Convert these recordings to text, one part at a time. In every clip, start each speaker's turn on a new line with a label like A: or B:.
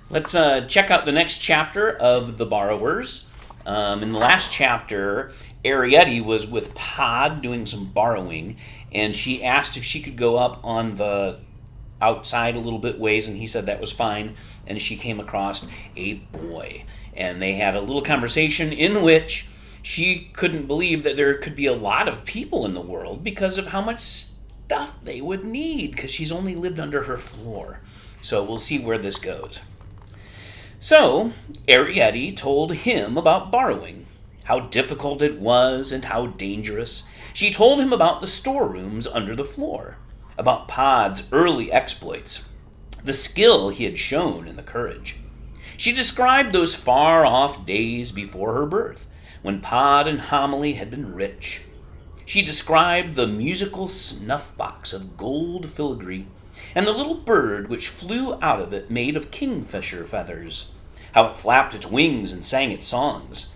A: Let's check out the next chapter of The Borrowers. In the last chapter, Arietti was with Pod doing some borrowing, and she asked if she could go up on the outside a little bit ways, and he said that was fine. And she came across a boy, and they had a little conversation in which she couldn't believe that there could be a lot of people in the world because of how much stuff they would need, because she's only lived under her floor. So we'll see where this goes. So, Arietti told him about borrowing, how difficult it was and how dangerous. She told him about the storerooms under the floor, about Pod's early exploits, the skill he had shown and the courage. She described those far-off days before her birth, when Pod and Homily had been rich. She described the musical snuff-box of gold filigree, and the little bird which flew out of it made of kingfisher feathers, how it flapped its wings and sang its songs.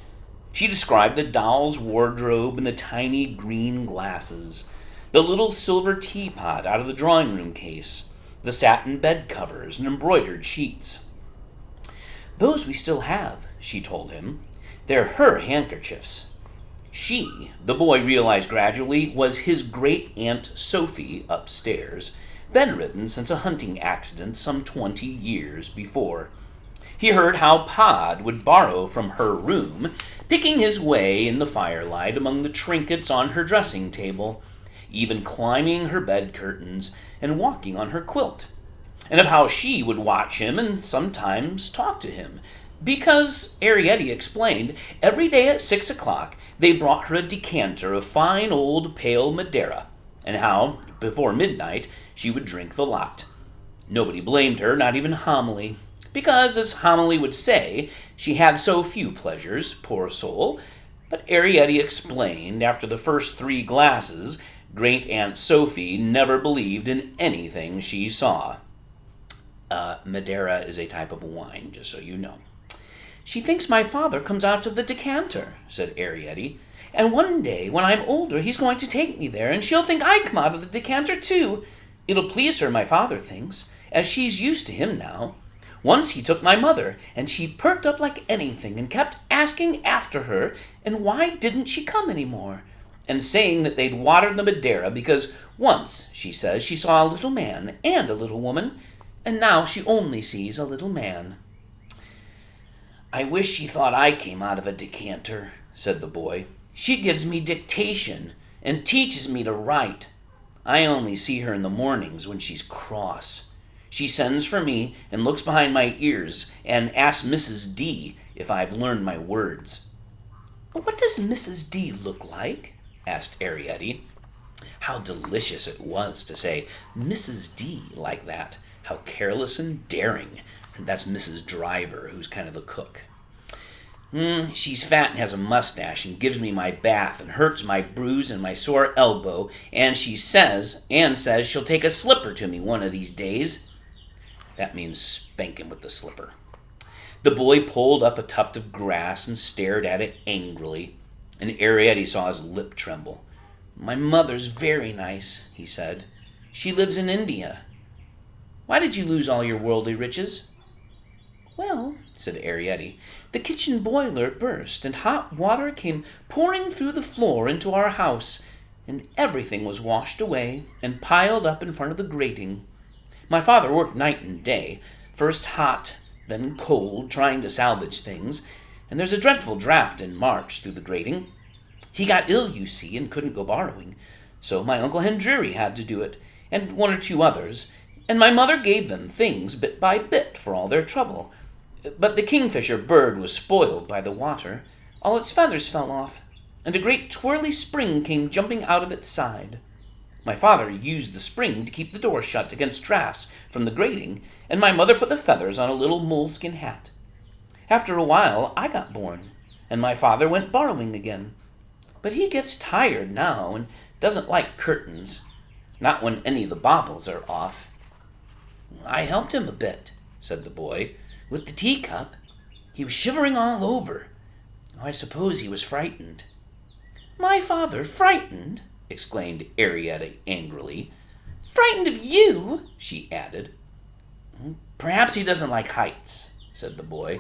A: She described the doll's wardrobe and the tiny green glasses, the little silver teapot out of the drawing-room case, the satin bed covers and embroidered sheets. "Those we still have," she told him. "They're her handkerchiefs." She, the boy realized gradually, was his great-aunt Sophie upstairs, bedridden since a hunting accident some 20 years before. He heard how Pod would borrow from her room, picking his way in the firelight among the trinkets on her dressing table, even climbing her bed curtains and walking on her quilt, and of how she would watch him and sometimes talk to him, because, Arietti explained, every day at 6 o'clock they brought her a decanter of fine old pale Madeira, and how, before midnight, she would drink the lot. Nobody blamed her, not even Homily, because, as Homily would say, she had so few pleasures, poor soul. But Arietti explained, after the first 3 glasses, Great-Aunt Sophie never believed in anything she saw. Madeira is a type of wine, just so you know. "She thinks my father comes out of the decanter," said Arietti, "and one day, when I'm older, he's going to take me there, and she'll think I come out of the decanter, too. It'll please her, my father thinks, as she's used to him now. Once he took my mother, and she perked up like anything and kept asking after her, and why didn't she come any more, and saying that they'd watered the Madeira because once, she says, she saw a little man and a little woman, and now she only sees a little man." "I wish she thought I came out of a decanter," said the boy. "She gives me dictation and teaches me to write. I only see her in the mornings when she's cross. She sends for me and looks behind my ears and asks Mrs. D if I've learned my words." "What does Mrs. D look like?" asked Arietti. How delicious it was to say Mrs. D like that. How careless and daring. That's Mrs. Driver, who's kind of the cook. "She's fat and has a mustache and gives me my bath and hurts my bruise and my sore elbow, and says she'll take a slipper to me one of these days." That means spank him with the slipper. The boy pulled up a tuft of grass and stared at it angrily, and Arietti saw his lip tremble. "My mother's very nice," he said. "She lives in India." "Why did you lose all your worldly riches?" "Well," said Arietti, "the kitchen boiler burst, and hot water came pouring through the floor into our house, and everything was washed away and piled up in front of the grating. My father worked night and day, first hot, then cold, trying to salvage things, and there's a dreadful draught in March through the grating. He got ill, you see, and couldn't go borrowing, so my Uncle Hendry had to do it, and 1 or 2 others, and my mother gave them things bit by bit for all their trouble. But the kingfisher bird was spoiled by the water. All its feathers fell off, and a great twirly spring came jumping out of its side. My father used the spring to keep the door shut against drafts from the grating, and my mother put the feathers on a little moleskin hat. After a while, I got born, and my father went borrowing again. But he gets tired now and doesn't like curtains, not when any of the baubles are off." "I helped him a bit," said the boy, "with the teacup. He was shivering all over. I suppose he was frightened." "My father frightened?" exclaimed Arietti angrily. "Frightened of you?" she added. "Perhaps he doesn't like heights," said the boy.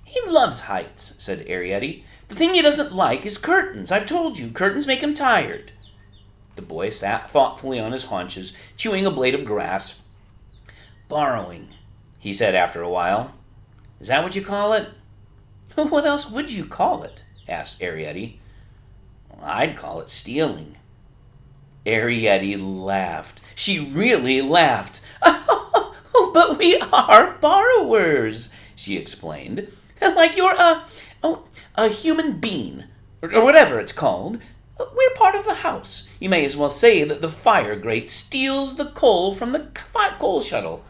A: He loves heights, said Arrietty. The thing he doesn't like is curtains. I've told you, curtains make him tired. The boy sat thoughtfully on his haunches, chewing a blade of grass. Borrowing, he said after a while. Is that what you call it? What else would you call it? Asked Arrietty. I'd call it stealing. Arrietty laughed. She really laughed. Oh, but we are borrowers, she explained. Like you're a human being, or whatever it's called. We're part of the house. You may as well say that the fire grate steals the coal from the coal shuttle.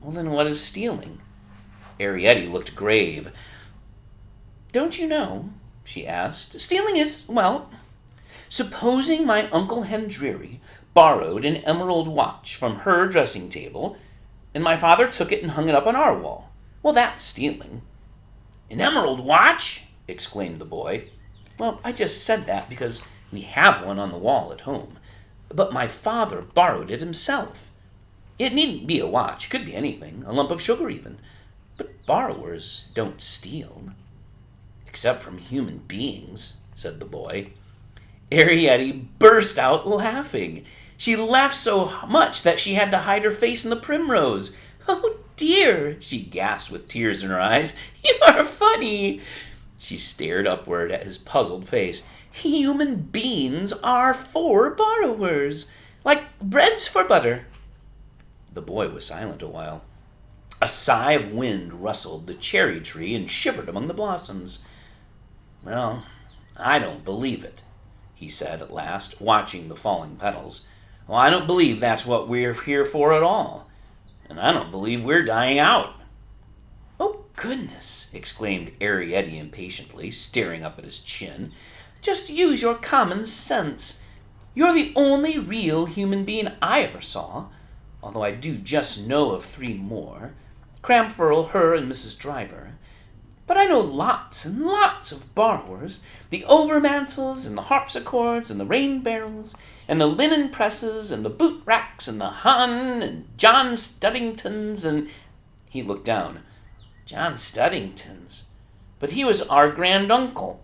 A: Well, then what is stealing? Arrietty looked grave. Don't you know, she asked, stealing is, well, supposing my Uncle Hendreary borrowed an emerald watch from her dressing table, and my father took it and hung it up on our wall. Well, that's stealing. An emerald watch? Exclaimed the boy. Well, I just said that because we have one on the wall at home. But my father borrowed it himself. It needn't be a watch. It could be anything, a lump of sugar even. But borrowers don't steal. Except from human beings, said the boy. Arrietty burst out laughing. She laughed so much that she had to hide her face in the primrose. Oh, dear, she gasped with tears in her eyes. You are funny. She stared upward at his puzzled face. Human beings are for borrowers, like bread's for butter. The boy was silent a while. A sigh of wind rustled the cherry tree and shivered among the blossoms. Well, I don't believe it, he said at last, watching the falling petals. Well, I don't believe that's what we're here for at all. And I don't believe we're dying out. Oh, goodness, exclaimed Arrietty impatiently, staring up at his chin. Just use your common sense. You're the only real human being I ever saw, although I do just know of 3 more, Cramfurl, her, and Mrs. Driver. But I know lots and lots of borrowers, the overmantels and the harpsichords and the rain barrels and the linen presses and the boot racks and the Hun and John Studdingtons and... He looked down. John Studdingtons? But he was our granduncle.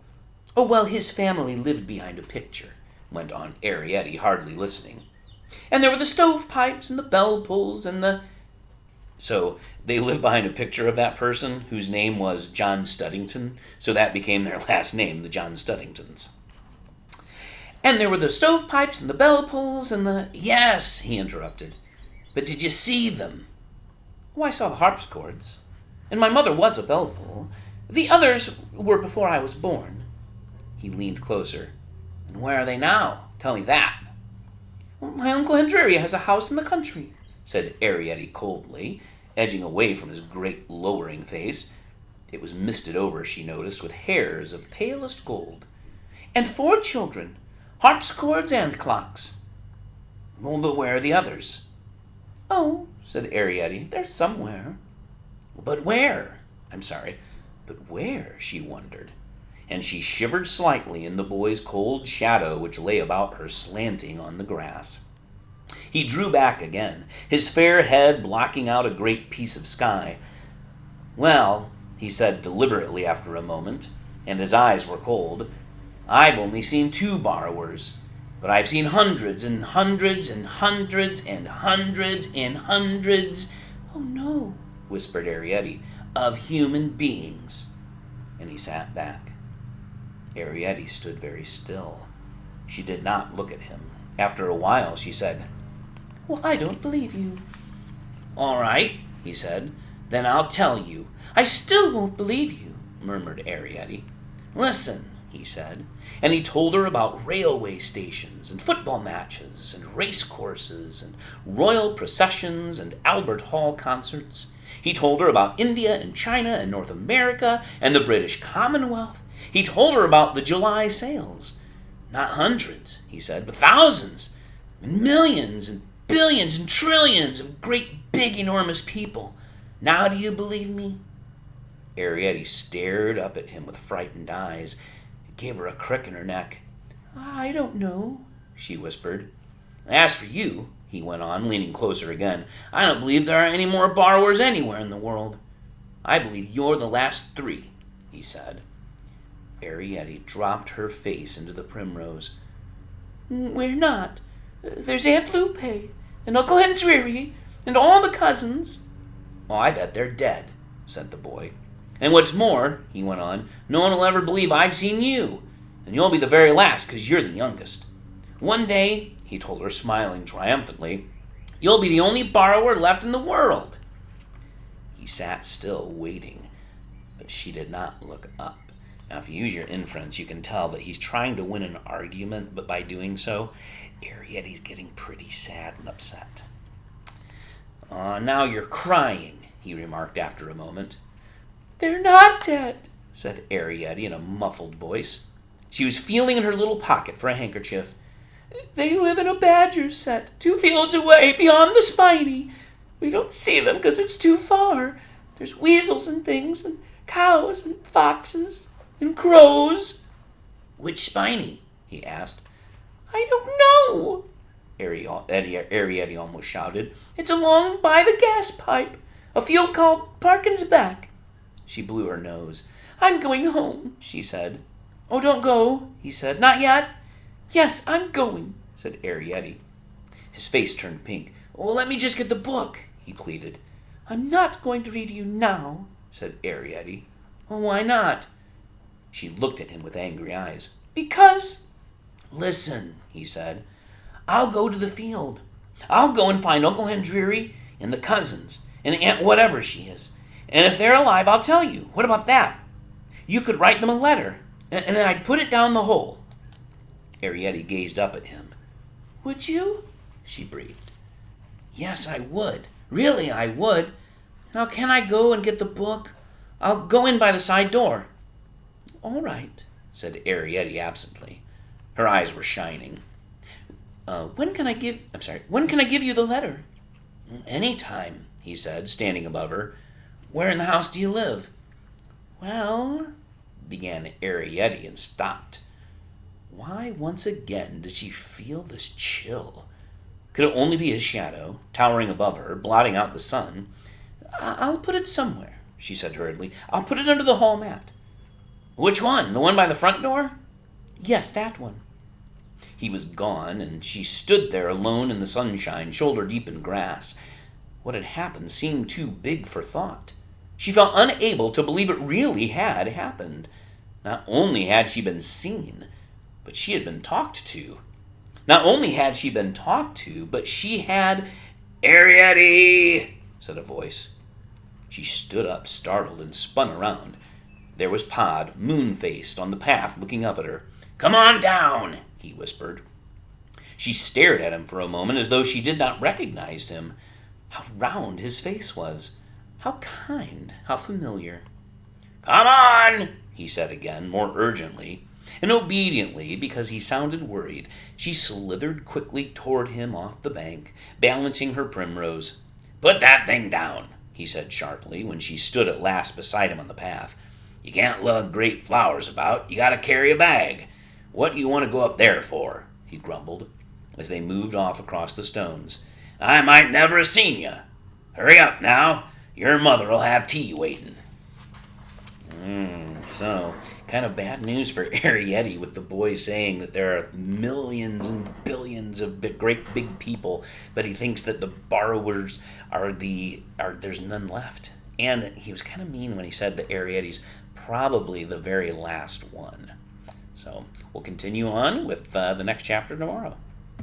A: Oh, well, his family lived behind a picture, went on Arrietty, hardly listening. And there were the stovepipes and the bell pulls and the... So they lived behind a picture of that person whose name was John Studdington, so that became their last name, the John Studdingtons. And there were the stovepipes and the bell pulls and the... Yes, he interrupted. But did you see them? Oh, I saw the harpsichords. And my mother was a bell pull. The others were before I was born. He leaned closer. And where are they now? Tell me that. Well, my Uncle Hendreary has a house in the country, said Arrietty coldly, edging away from his great lowering face. It was misted over, she noticed, with hairs of palest gold. And 4 children, harpsichords and clocks. Well, but where are the others? Oh, said Arrietty, they're somewhere. But where? But where, she wondered. And she shivered slightly in the boy's cold shadow which lay about her slanting on the grass. He drew back again, his fair head blocking out a great piece of sky. Well, he said deliberately after a moment, and his eyes were cold, I've only seen 2 borrowers, but I've seen hundreds and hundreds and hundreds and hundreds and hundreds, oh no, whispered Arrietty, of human beings. And he sat back. Arrietty stood very still. She did not look at him. After a while, she said, Well, I don't believe you. All right, he said. Then I'll tell you. I still won't believe you, murmured Arrietty. Listen, he said, and he told her about railway stations and football matches and race courses and royal processions and Albert Hall concerts. He told her about India and China and North America and the British Commonwealth. He told her about the July sales. Not hundreds, he said, but thousands and millions and billions and trillions of great, big, enormous people. Now do you believe me? Arrietty stared up at him with frightened eyes. It gave her a crick in her neck. I don't know, she whispered. As for you, he went on, leaning closer again, I don't believe there are any more borrowers anywhere in the world. I believe you're the last three, he said. Arrietty dropped her face into the primrose. We're not. There's Aunt Lupe, and Uncle Hendry, and all the cousins. Oh, I bet they're dead, said the boy. And what's more, he went on, no one will ever believe I've seen you, and you'll be the very last because you're the youngest. One day, he told her, smiling triumphantly, you'll be the only borrower left in the world. He sat still, waiting, but she did not look up. Now, if you use your inference, you can tell that he's trying to win an argument, but by doing so, Arrietty's getting pretty sad and upset. Now you're crying, he remarked after a moment. They're not dead, said Arrietty in a muffled voice. She was feeling in her little pocket for a handkerchief. They live in a badger set, 2 fields away, beyond the Spiny. We don't see them because it's too far. There's weasels and things, and cows and foxes and crows. Which Spiny? He asked. I don't know, Arrietty almost shouted. It's along by the gas pipe, a field called Parkin's Back. She blew her nose. I'm going home, she said. Oh, don't go, he said. Not yet. Yes, I'm going, said Arrietty. His face turned pink. Oh, let me just get the book, he pleaded. I'm not going to read to you now, said Arrietty. Oh, why not? She looked at him with angry eyes. Because... Listen, he said. I'll go to the field. I'll go and find Uncle Hendry and the cousins and Aunt whatever she is. And if they're alive, I'll tell you. What about that? You could write them a letter, and then I'd put it down the hole. Arrietty gazed up at him. Would you? She breathed. Yes, I would. Really, I would. Now, can I go and get the book? I'll go in by the side door. All right, said Arrietty absently. Her eyes were shining. When can I give you the letter? Any time, he said, standing above her. Where in the house do you live? Well, began Arrietty and stopped. Why, once again, did she feel this chill? Could it only be his shadow, towering above her, blotting out the sun? I'll put it somewhere, she said hurriedly. I'll put it under the hall mat. Which one? The one by the front door? Yes, that one. He was gone, and she stood there alone in the sunshine, shoulder deep in grass. What had happened seemed too big for thought. She felt unable to believe it really had happened. Not only had she been seen, but she had been talked to. Not only had she been talked to, but she had... Arrietty, said a voice. She stood up, startled, and spun around. There was Pod, moon-faced, on the path, looking up at her. Come on down, he whispered. She stared at him for a moment as though she did not recognize him. How round his face was. How kind, how familiar. Come on, he said again, more urgently. And obediently, because he sounded worried, she slithered quickly toward him off the bank, balancing her primrose. Put that thing down, he said sharply, when she stood at last beside him on the path. You can't lug great flowers about. You gotta carry a bag. What you want to go up there for? He grumbled, as they moved off across the stones. I might never have seen you. Hurry up now. Your mother'll have tea waiting. So, kind of bad news for Arrietty, with the boy saying that there are millions and billions of great big people, but he thinks that the borrowers are there's none left. And that he was kind of mean when he said that Arrietty's probably the very last one. So we'll continue on with the next chapter tomorrow.